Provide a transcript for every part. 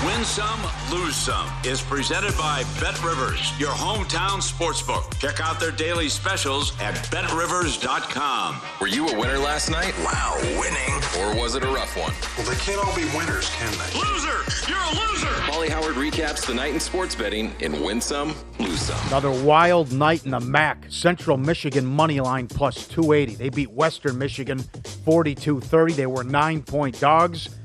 Win Some, Lose Some is presented by BetRivers, your hometown sportsbook. Check out their daily specials at BetRivers.com. Were you a winner last night? Wow, winning. Or was it a rough one? Well, they can't all be winners, can they? Loser! You're a loser! Paulie Howard recaps the night in sports betting in Win Some, Lose Some. Another wild night in the MAC. Central Michigan money line plus 280. They beat Western Michigan 42-30. They were 9-point dogs.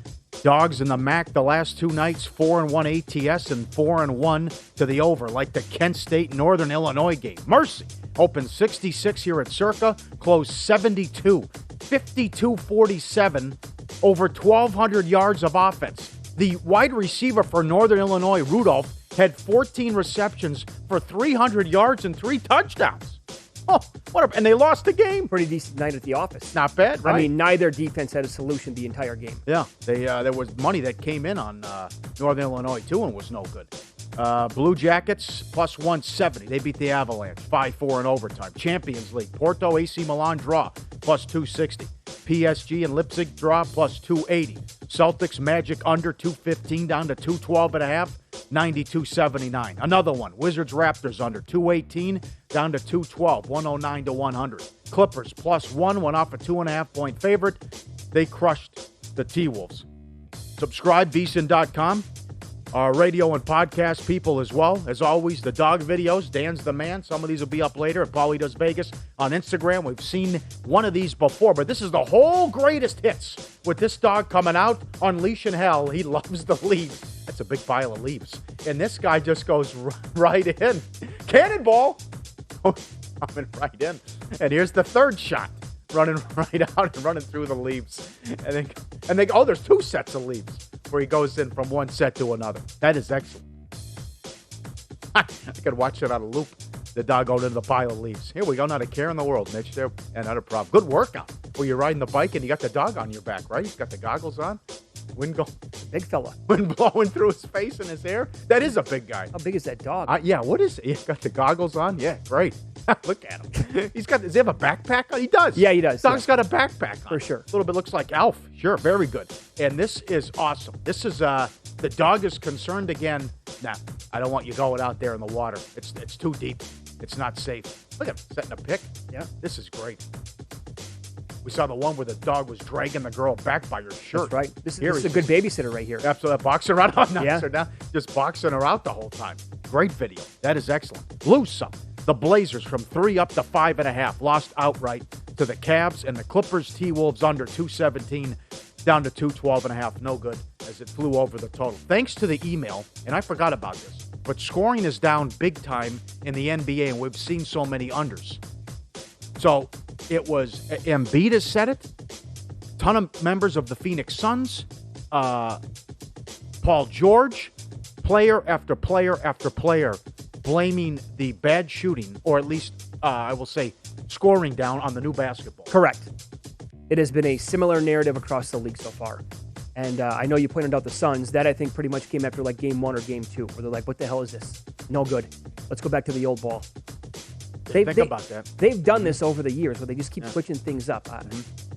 Dogs in the MAC the last two nights, 4-1 ATS and 4-1 to the over, like the Kent State Northern Illinois game. Mercy opened 66 here at Circa, closed 72, 52-47, over 1,200 yards of offense. The wide receiver for Northern Illinois, Rudolph, had 14 receptions for 300 yards and 3 touchdowns. Oh, and they lost the game. Pretty decent night at the office. Not bad, right? I mean, neither defense had a solution the entire game. Yeah, there was money that came in on Northern Illinois, too, and was no good. Blue Jackets, plus 170. They beat the Avalanche, 5-4 in overtime. Champions League, Porto AC Milan draw, plus 260. PSG and Leipzig draw, plus 280. Celtics Magic under 215 down to 212.5, 92-79. Another one, Wizards Raptors under 218 down to 212, 109 to 100. Clippers plus 1 went off a 2.5-point favorite. They crushed the T-Wolves. Subscribe, VSiN.com. Our radio and podcast people as well. As always, the dog videos. Dan's the man. Some of these will be up later at Paulie Does Vegas on Instagram. We've seen one of these before, but this is the whole greatest hits with this dog coming out, unleashing hell. He loves the leaves. That's a big pile of leaves. And this guy just goes right in. Cannonball! Coming right in. And here's the third shot. Running right out and running through the leaves. And then there's 2 sets of leaves where he goes in from one set to another. That is excellent. I could watch it on a loop. The dog going into the pile of leaves. Here we go. Not a care in the world, Mitch. There, and not a problem. Good workout. Where you're riding the bike and you got the dog on your back, right? He's got the goggles on. Wind Big fella. Wind blowing through his face and his hair. That is a big guy. How big is that dog? Yeah, what is it? He's got the goggles on. Yeah, great. Look at him. Does he have a backpack on? He does. Yeah, he does. Dog's got a backpack on. For sure. A little bit looks like Alf. Sure, very good. And this is awesome. This is, the dog is concerned again. Nah, I don't want you going out there in the water. It's too deep. It's not safe. Look at him setting a pick. Yeah. This is great. We saw the one where the dog was dragging the girl back by her shirt. That's right. This is a good babysitter right here. Absolutely. Boxing around. Knocks Yeah. her down. Just boxing her out the whole time. Great video. That is excellent. Lose some. The Blazers from 3 up to 5.5. Lost outright to the Cavs, and the Clippers T-Wolves under 217 down to 212.5. No good as it flew over the total. Thanks to the email, and I forgot about this, but scoring is down big time in the NBA, and we've seen so many unders. So it was Embiid has said it. Ton of members of the Phoenix Suns. Paul George, player after player after player, blaming the bad shooting, or at least, I will say, scoring down on the new basketball. Correct. It has been a similar narrative across the league so far. And I know you pointed out the Suns. That, I think, pretty much came after like game 1 or game 2, where they're like, what the hell is this? No good. Let's go back to the old ball. Think about that. They've done this over the years where they just keep switching things up.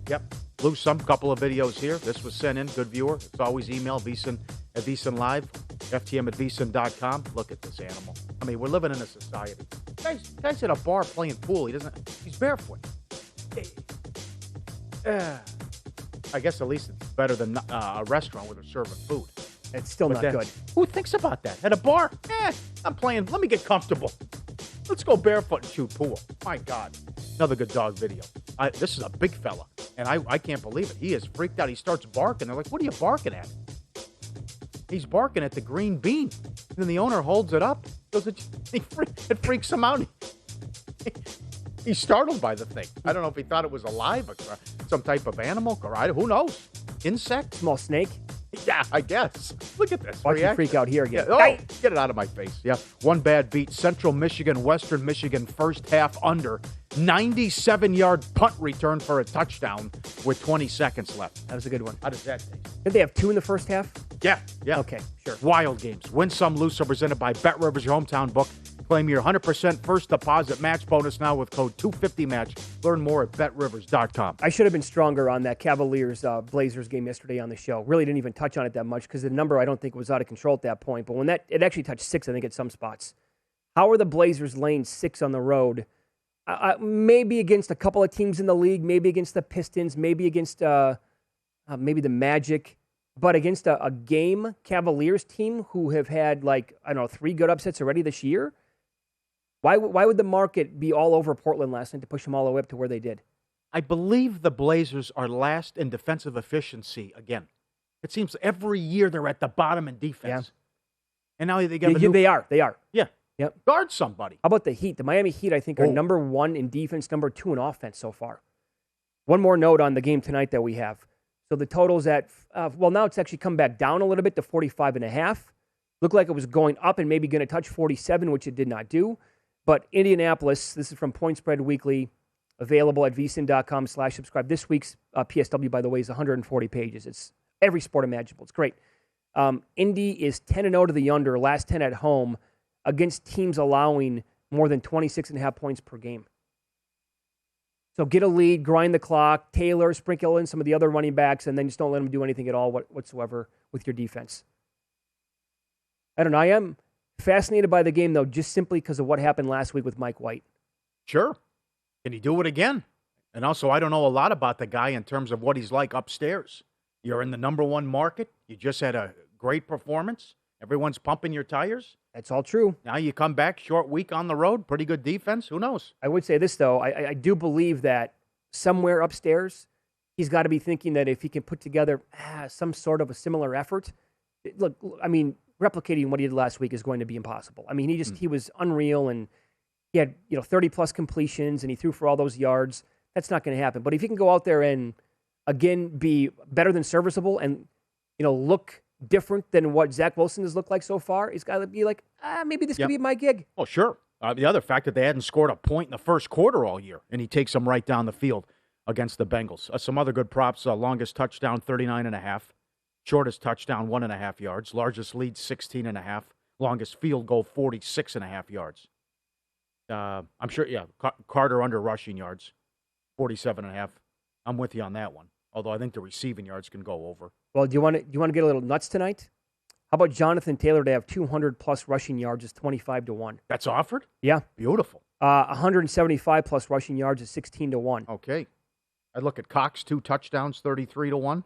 Yep. Lose some couple of videos here. This was sent in. Good viewer. It's always email VSiN at VSiN Live, FTM at VSiN.com. Look at this animal. I mean, we're living in a society. Guy's at a bar playing pool. He's barefoot. I guess at least it's better than a restaurant where they're serving food. It's still not good. Who thinks about that? At a bar? I'm playing. Let me get comfortable. Let's go barefoot and shoot pool. My God. Another good dog video. This is a big fella, and I can't believe it. He is freaked out. He starts barking. They're like, what are you barking at? He's barking at the green bean. And then the owner holds it up. It freaks him out. He's startled by the thing. I don't know if he thought it was alive, or some type of animal. Who knows? Insect? Small snake? Yeah, I guess. Look at this. Watch him freak out here again. Yeah. Oh, get it out of my face. Yeah. One bad beat. Central Michigan, Western Michigan, first half under. 97-yard punt return for a touchdown with 20 seconds left. That was a good one. How does that taste? Did they have 2 in the first half? Yeah. Okay, sure. Wild games. Win some, lose some. Presented by BetRivers, your hometown book. Claim your 100% first deposit match bonus now with code 250match. Learn more at betrivers.com. I should have been stronger on that Cavaliers-Blazers game yesterday on the show. Really didn't even touch on it that much because the number I don't think was out of control at that point. But when it actually touched 6, I think, at some spots. How are the Blazers laying 6 on the road? Maybe against a couple of teams in the league, maybe against the Pistons, maybe against maybe the Magic. But against a game Cavaliers team who have had, 3 good upsets already this year? Why would the market be all over Portland last night to push them all the way up to where they did? I believe the Blazers are last in defensive efficiency again. It seems every year they're at the bottom in defense. Yeah. And now they get They are. Yeah. Yep. Guard somebody. How about the Heat? The Miami Heat, I think, are number 1 in defense, number 2 in offense so far. One more note on the game tonight that we have. So the total's at, now it's actually come back down a little bit to 45.5. Looked like it was going up and maybe going to touch 47, which it did not do. But Indianapolis, this is from Point Spread Weekly, available at vsin.com/subscribe. This week's PSW, by the way, is 140 pages. It's every sport imaginable. It's great. Indy is 10-0 to the under, last 10 at home, against teams allowing more than 26.5 points per game. So get a lead, grind the clock, Taylor, sprinkle in some of the other running backs, and then just don't let them do anything at all whatsoever with your defense. I don't know. I am fascinated by the game, though, just simply because of what happened last week with Mike White. Sure. Can he do it again? And also, I don't know a lot about the guy in terms of what he's like upstairs. You're in the number 1 market. You just had a great performance. Everyone's pumping your tires. That's all true. Now you come back, short week on the road, pretty good defense. Who knows? I would say this, though. I do believe that somewhere upstairs, he's got to be thinking that if he can put together some sort of a similar effort. Look, I mean, replicating what he did last week is going to be impossible. I mean, he was unreal, and he had 30-plus completions, and he threw for all those yards. That's not going to happen. But if he can go out there and, again, be better than serviceable and, look different than what Zach Wilson has looked like so far, he's got to be like, maybe this could be my gig. Oh, sure. The other fact that they hadn't scored a point in the first quarter all year, and he takes them right down the field against the Bengals. Some other good props, longest touchdown, 39.5. Shortest touchdown, 1.5 yards. Largest lead, 16.5. Longest field goal, 46.5 yards. I'm sure, Carter under rushing yards, 47.5. I'm with you on that one. Although I think the receiving yards can go over. Well, do you want to get a little nuts tonight? How about Jonathan Taylor to have 200-plus rushing yards is 25-1. That's offered? Yeah. Beautiful. 175-plus rushing yards is 16-1. Okay. I look at Cox, 2 touchdowns, 33-1.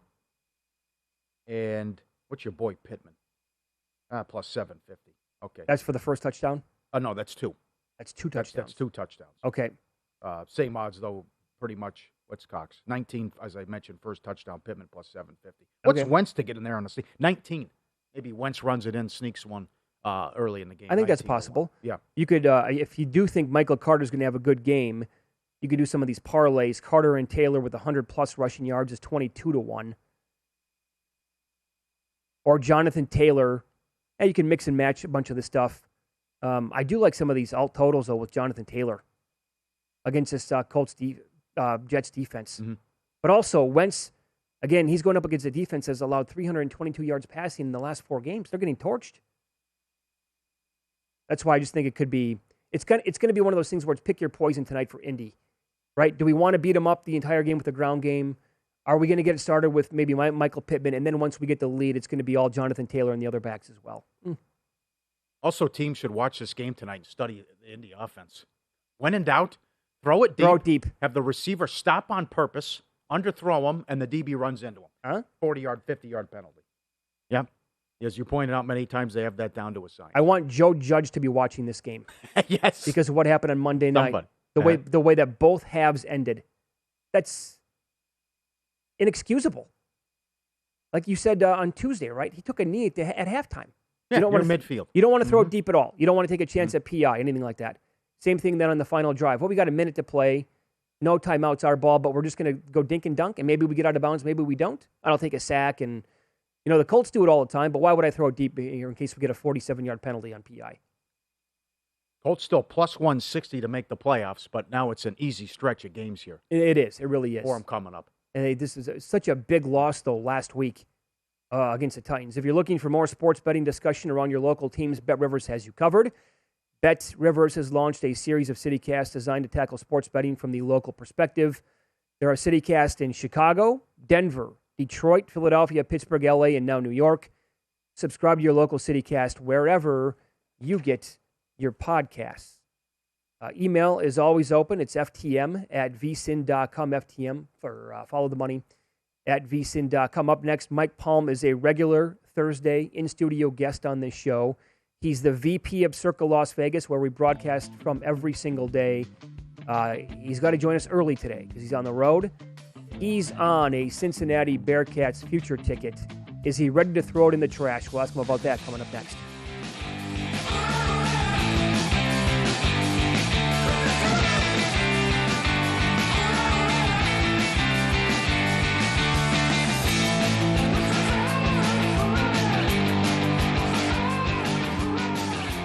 And what's your boy Pittman? Plus 750. Okay. That's for the first touchdown? No, that's 2. That's 2 touchdowns. That's 2 touchdowns. Okay. Same odds, though, pretty much. What's Cox? 19, as I mentioned, first touchdown, Pittman plus 750. What's Wentz to get in there on the sneak? 19. Maybe Wentz runs it in, sneaks one early in the game. I think that's possible. Yeah. You could, if you do think Michael Carter's going to have a good game, you could do some of these parlays. Carter and Taylor with 100-plus rushing yards is 22-1. Or Jonathan Taylor. And you can mix and match a bunch of this stuff. I do like some of these alt totals, though, with Jonathan Taylor against this Jets defense. Mm-hmm. But also, Wentz, again, he's going up against a defense that's allowed 322 yards passing in the last 4 games. They're getting torched. That's why I just think it could be, it's going to be one of those things where it's pick your poison tonight for Indy, right? Do we want to beat them up the entire game with the ground game? Are we going to get it started with maybe Michael Pittman? And then once we get the lead, it's going to be all Jonathan Taylor and the other backs as well. Also, teams should watch this game tonight and study the Indy offense. When in doubt, throw it deep. Have the receiver stop on purpose, underthrow him, and the DB runs into him. 40-yard, 50-yard penalty. Yeah. As you pointed out many times, they have that down to a science. I want Joe Judge to be watching this game. Yes. Because of what happened on Monday night. The way that both halves ended. That's inexcusable. Like you said on Tuesday, right? He took a knee at halftime. Yeah, you're midfield. You don't want to throw it deep at all. You don't want to take a chance at PI, anything like that. Same thing then on the final drive. Well, we got a minute to play. No timeouts, our ball, but we're just going to go dink and dunk, and maybe we get out of bounds, maybe we don't. I don't take a sack, and the Colts do it all the time, but why would I throw it deep here in case we get a 47-yard penalty on PI? Colts still plus 160 to make the playoffs, but now it's an easy stretch of games here. It is. It really is. For them coming up. And this is such a big loss, though, last week against the Titans. If you're looking for more sports betting discussion around your local teams, BetRivers has you covered. Bet Rivers has launched a series of CityCasts designed to tackle sports betting from the local perspective. There are CityCasts in Chicago, Denver, Detroit, Philadelphia, Pittsburgh, LA, and now New York. Subscribe to your local CityCast wherever you get your podcasts. Email is always open. It's ftm@vsin.com. FTM for Follow the Money at vsin.com. Up next, Mike Palm is a regular Thursday in-studio guest on this show. He's the VP of Circle Las Vegas, where we broadcast from every single day. He's got to join us early today because he's on the road. He's on a Cincinnati Bearcats future ticket. Is he ready to throw it in the trash? We'll ask him about that coming up next.